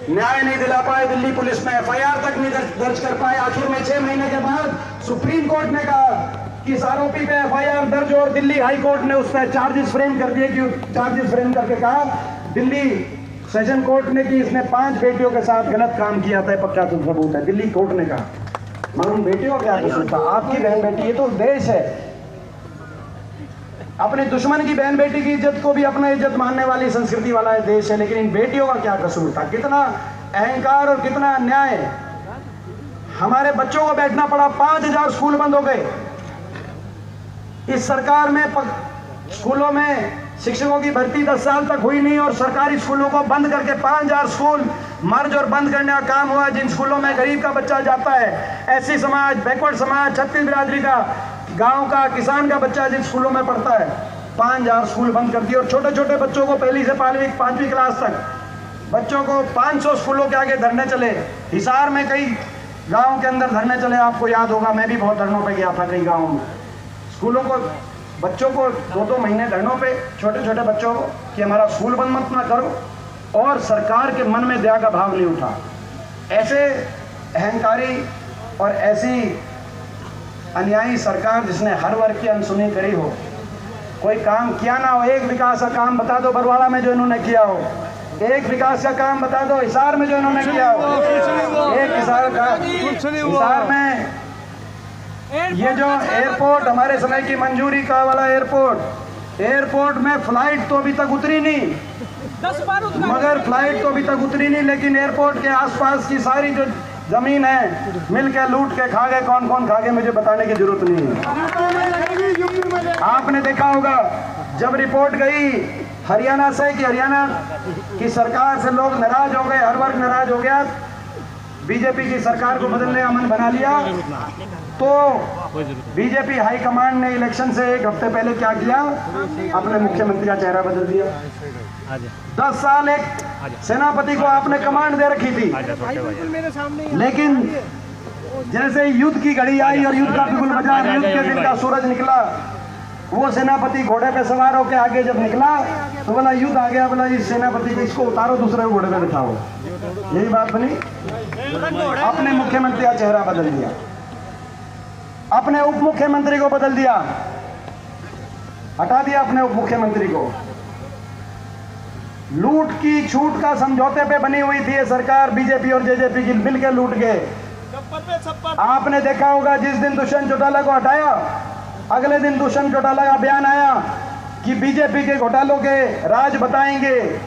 न्याय नहीं दिला पाए दिल्ली पुलिस में, एफआईआर तक नहीं दर्ज कर पाए। आखिर में 6 महीने के बाद सुप्रीम कोर्ट ने कहा कि इस आरोपी पे एफआईआर दर्ज हो, और दिल्ली हाई कोर्ट ने उस पर चार्जेस फ्रेम कर दिए। कि चार्जेस फ्रेम करके कहा दिल्ली सेशन कोर्ट ने कि इसने 5 बेटियों के साथ गलत काम किया था, पक्का सबूत है। दिल्ली कोर्ट ने कहा मगर उन बेटियों का क्या कसूर था? आपकी बहन बेटी, ये तो देश है, अपने दुश्मन की बहन बेटी की इज्जत को भी अपना इज्जत मानने वाली संस्कृति वाला है देश है, लेकिन इन बेटियों का क्या कसूर था? कितना अहंकार और कितना अन्याय। हमारे बच्चों को बैठना पड़ा, 5000 स्कूल बंद हो गए इस सरकार में। स्कूलों में शिक्षकों की भर्ती 10 साल तक हुई नहीं, और सरकारी स्कूलों को बंद करके 5000 स्कूल मर्ज और बंद करने का काम हुआ। जिन स्कूलों में गरीब का बच्चा जाता है, एससी समाज, बैकवर्ड समाज, छत्तीस बिरादरी का, गांव का, किसान का बच्चा जिन स्कूलों में पढ़ता है, 5000 स्कूल बंद कर दिए। और छोटे छोटे बच्चों को पहली से 5वीं क्लास तक बच्चों को 500 स्कूलों के आगे धरने चले। हिसार में कई गाँव के अंदर धरने चले, आपको याद होगा, मैं भी बहुत धरनों पर गया था कई गाँवों में। स्कूलों को बच्चों को 2-2 महीने धरनों पे, छोटे छोटे बच्चों को, कि हमारा स्कूल बंद मत ना करो, और सरकार के मन में दया का भाव नहीं उठा। ऐसे अहंकारी और ऐसी अन्यायी सरकार जिसने हर वर्ग की अनसुनी करी हो, कोई काम किया ना हो। एक विकास का काम बता दो बरवाड़ा में जो इन्होंने किया हो, एक विकास का काम बता दो हिसार में जो इन्होंने किया हो। एक हिसार में ये जो एयरपोर्ट, हमारे समय की मंजूरी का वाला एयरपोर्ट में फ्लाइट तो अभी तक उतरी नहीं, मगर फ्लाइट तो अभी तक उतरी नहीं, लेकिन एयरपोर्ट के आसपास की सारी जो जमीन है मिल के लूट के खा गए। कौन कौन खा गए मुझे बताने की जरूरत नहीं है। आपने देखा होगा जब रिपोर्ट गई हरियाणा से कि हरियाणा की सरकार से लोग नाराज हो गए, हर वर्ग नाराज हो गया, बीजेपी की सरकार को बदलने का मन बना लिया, तो बीजेपी हाईकमांड ने इलेक्शन से 1 हफ्ते पहले क्या किया? अपने मुख्यमंत्री का चेहरा बदल दिया। 10 साल एक सेनापति को आपने कमांड दे रखी थी, लेकिन जैसे युद्ध की घड़ी आई और युद्ध का बिगुल बजा, युद्ध के दिन का सूरज निकला, वो सेनापति घोड़े पे सवार होकर आगे जब निकला तो बोला युद्ध आ गया, बोला इस सेनापति को, इसको उतारो, दूसरे घोड़े पे बिठाओ। यही बात बनी। अपने मुख्यमंत्री का चेहरा बदल दिया, अपने उप मुख्यमंत्री को बदल दिया, हटा दिया अपने उप मुख्यमंत्री को। लूट की छूट का समझौते पे बनी हुई थी ये सरकार, बीजेपी और जेजेपी की मिलकर लूट गए। आपने देखा होगा जिस दिन दुष्यंत चौटाला को हटाया, अगले दिन दुष्यंत चौटाला का बयान आया कि बीजेपी के घोटालों के राज बताएंगे।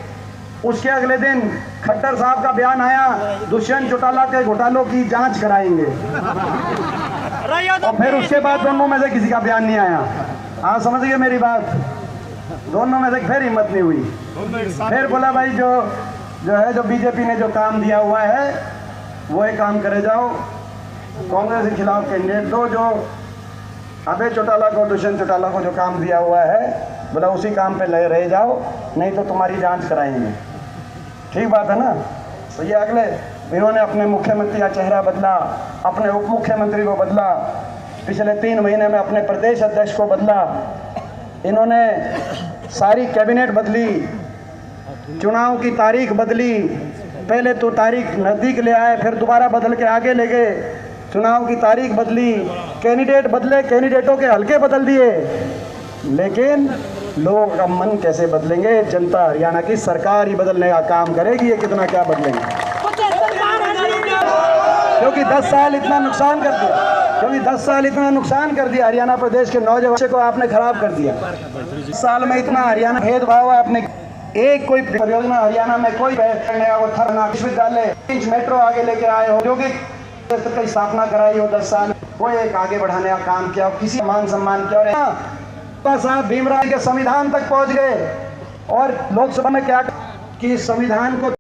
उसके अगले दिन खट्टर साहब का बयान आया, दुष्यंत चौटाला के घोटालों की जांच कराएंगे। और फिर उसके बाद दोनों में से किसी का बयान नहीं आया। आप समझ गए मेरी बात? दोनों में से फिर हिम्मत नहीं हुई। फिर बोला भाई जो है जो बीजेपी ने जो काम दिया हुआ है वो एक काम करे जाओ, कांग्रेस के खिलाफ कैंडिडेट दो, जो अभय चौटाला को, दुष्यंत चौटाला को जो काम दिया हुआ है, बोला उसी काम पे लगे रह जाओ, नहीं तो तुम्हारी जांच कराएंगे। ठीक बात है ना? तो ये अगले इन्होंने अपने मुख्यमंत्री का चेहरा बदला, अपने उप मुख्यमंत्री को बदला, पिछले 3 महीने में अपने प्रदेश अध्यक्ष को बदला, इन्होंने सारी कैबिनेट बदली, चुनाव की तारीख बदली। पहले तो तारीख नज़दीक ले आए, फिर दोबारा बदल के आगे ले गए, चुनाव की तारीख बदली, कैंडिडेट बदले, कैंडिडेटों के हल्के बदल दिए, लेकिन लोगों का मन कैसे बदलेंगे? जनता हरियाणा की सरकार ही बदलने का काम करेगी। ये कितना क्या बदलेंगे? क्योंकि 10 साल इतना नुकसान कर दिया, हरियाणा प्रदेश के नौजवान को आपने खराब कर दिया। 10 साल में इतना हरियाणा भेदभाव आपने, एक कोई परियोजना हरियाणा में कोई थरना विश्वविद्यालय, मेट्रो आगे लेके आए हो, औद्योगिक की स्थापना कराई हो 10 साल, कोई एक आगे बढ़ाने का काम किया, किसी मान सम्मान किया। साहब भीमराव के संविधान तक पहुंच गए, और लोकसभा में क्या कि संविधान को